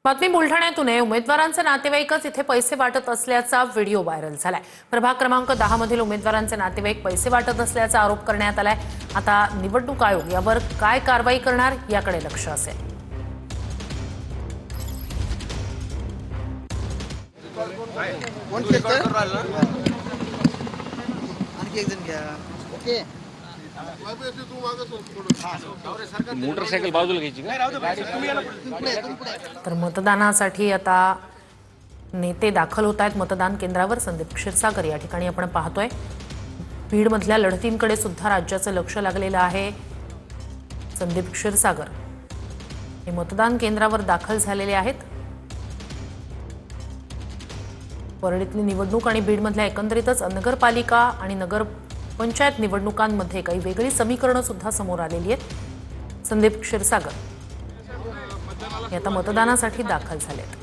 बातमी बुलढाण्यातून आहे। उमेदवारांचे नातेवाईकच इथे पैसे वाटत असल्याचा व्हिडिओ व्हायरल झालाय। प्रभाग क्रमांक 10 मधील उमेदवारांचे नातेवाईक पैसे वाटत असल्याचा आरोप करण्यात आलाय। आता निवडणूक आयोग यावर काय कारवाई करणार याकडे लक्ष असेल। मोटरसायकल बाजूला घ्यायची तर मतदानासाठी आता नेते दाखल होत आहेत मतदान केंद्रावर। संदीप क्षीरसागर या ठिकाणी आपण पाहतोय। बीडमधल्या लढतींकडे सुद्धा राज्याचं लक्ष लागलेलं आहे। संदीप क्षीरसागर हे मतदान केंद्रावर दाखल झालेले आहेत। परळीतली निवडणूक आणि बीडमधल्या एकंदरीतच नगरपालिका आणि नगर पंचायत निवडणुकांमध्ये काही वेगळी समीकरणं सुद्धा समोर आलेली आहेत। संदीप क्षीरसागर हे आता मतदानासाठी दाखल झालेत।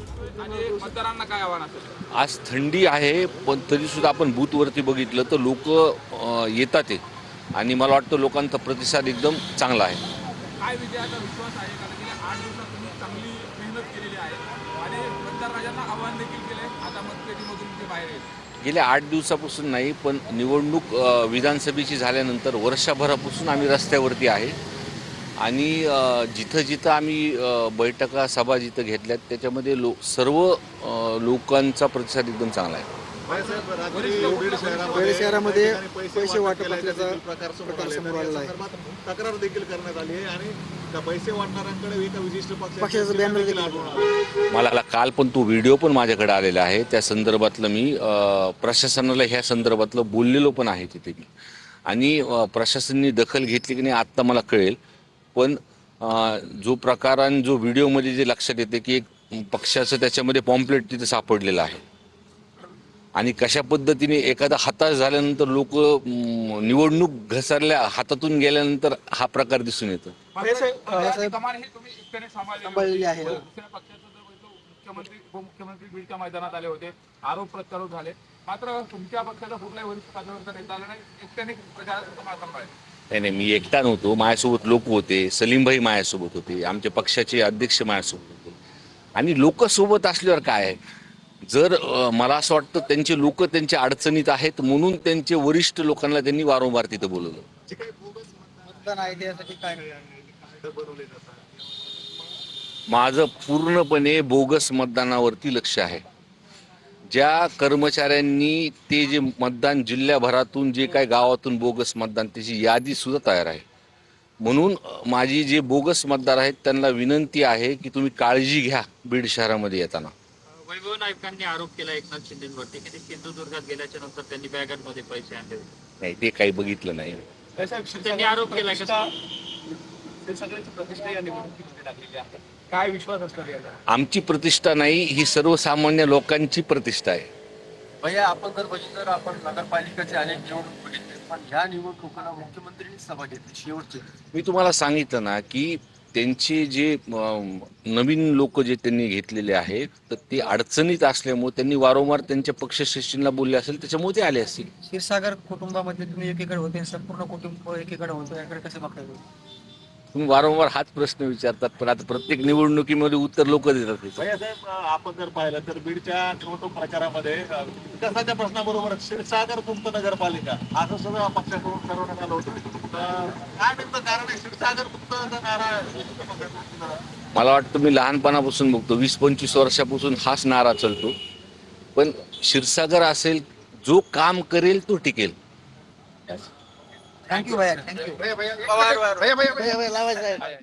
आज थंडी आहे पण तरी सुद्धा आपण बूथवरती बघितलं तर लोक येतात आणि मला वाटतं लोकांचा प्रतिसाद एकदम चांगला आहे। काय विजयाचा विश्वास आहे कारण गेल्या 8 दिवसात तुम्ही चांगली मेहनत केलेली आहे आणि मतदारांना आव्हान देखील केले। आता मतपेटीमधून ते बाहेर येत गेल्या 8 दिवसापासून नाही पण निवडणूक विधानसभेची झाल्यानंतर वर्षभरापासून आम्ही रस्त्यावरती आहे आणि जिथं जिथं आम्ही बैठका सभा जिथं घेतल्यात त्याच्यामध्ये सर्व लोकांचा प्रतिसाद एकदम चांगला आहे। बीड शहरामध्ये पैसे वाटप असल्याचा प्रकार समोर आलेला आहे। तक्रार देखील करण्यात आली आहे आणि पैसे वाटणाऱ्यांकडे एका विशिष्ट पक्षाचं बॅनर देखील मला काल पण तो व्हिडिओ पण माझ्याकडे आलेला आहे। त्या संदर्भातलं मी प्रशासनाला ह्या संदर्भातलं बोललेलो पण आहे तिथे मी आणि प्रशासनाने दखल घेतली की नाही आत्ता मला कळेल। पण जो प्रकार आणि जो व्हिडिओमध्ये जे लक्षात येते की एक पक्षाचं त्याच्यामध्ये पॉम्पलेट तिथे सापडलेलं आहे आणि कशा पद्धतीने एखादा हताश झाल्यानंतर लोक निवडणूक घसरल्या हातातून गेल्यानंतर हा प्रकार दिसून येतो। सांभाळलेली आहे। दुसऱ्या पक्षाचं जर मुख्यमंत्री उपमुख्यमंत्री बीडच्या मैदानात आले होते, आरोप प्रत्यारोप झाले, मात्र तुमच्या पक्षाचा कुठलाही वरिष्ठ पदाधिकारी नेता आला नाही, एकट्याने प्रचार सांभाळले। नाही मी एकटा नव्हतो, माझ्यासोबत लोक होते, सलीमभाई माझ्यासोबत होते, आमच्या पक्षाचे अध्यक्ष माझ्यासोबत होते आणि लोक सोबत असल्यावर काय आहे जर मला असं वाटतं त्यांचे लोक त्यांच्या अडचणीत आहेत म्हणून त्यांचे वरिष्ठ लोकांना त्यांनी वारंवार तिथं बोलवलं। माझं पूर्णपणे बोगस मतदानावरती लक्ष आहे। ज्या कर्मचाऱ्यांनी ते जे मतदान जिल्ह्याभरातून जे काही गावातून बोगस मतदान त्याची यादी सुद्धा तयार आहे म्हणून माझी जे बोगस मतदार आहेत त्यांना विनंती आहे की तुम्ही काळजी घ्या। बीड शहरामध्ये येताना वैभव नाईकांनी आरोप केला एकनाथ शिंदेवरती की ते सिंधुदुर्गात गेल्याच्या नंतर त्यांनी बॅगांमध्ये पैसे आणले नाही ते काही बघितलं नाही। त्यांनी आरोप केला की सगळ्यांची प्रतिष्ठा या निवडणुकीमध्ये लागलेली आहे। काय विश्वास असणार याला? आमची प्रतिष्ठा नाही ही सर्वसामान्य लोकांची प्रतिष्ठा आहे। भैया आपण जर बघितलं तर आपण नगरपालिकेचे अनेक निवडणूक बघितले पण ह्या निवडणुकांना मुख्यमंत्र्यांनी सभा घेतली शेवटची। मी तुम्हाला सांगितलं ना की त्यांचे जे नवीन लोक जे त्यांनी घेतलेले आहेत तर ते अडचणीत असल्यामुळे त्यांनी वारंवार त्यांच्या पक्षश्रेष्ठींना बोलले असेल त्याच्यामुळे ते आले असतील। क्षीरसागर कुटुंबामध्ये तुम्ही एकीकडे होते, संपूर्ण कुटुंब एकीकडे होतं, याकडे कसं बघता येईल? तुम्ही वारंवार हाच प्रश्न विचारतात पण आता प्रत्येक निवडणुकीमध्ये उत्तर लोक देतात। भैया साहेब आपण जर पाहिलं तर बीडच्या निवडणूक प्रचारामध्ये विकासाच्या प्रश्नाबरोबर क्षीरसागर मुक्त नगरपालिका असं सगळं पक्षाकडून ठरवण्यात आलं होतं। काय नेमकं कारण आहे क्षीरसागर मुक्त नारा? मला वाटतं मी लहानपणापासून बघतो 20-25 वर्षापासून हाच नारा चालतो पण क्षीरसागर असेल जो काम करेल तो टिकेल। थँक्यू भैया, थँक्यू भैया, भैया लावायचं आहे।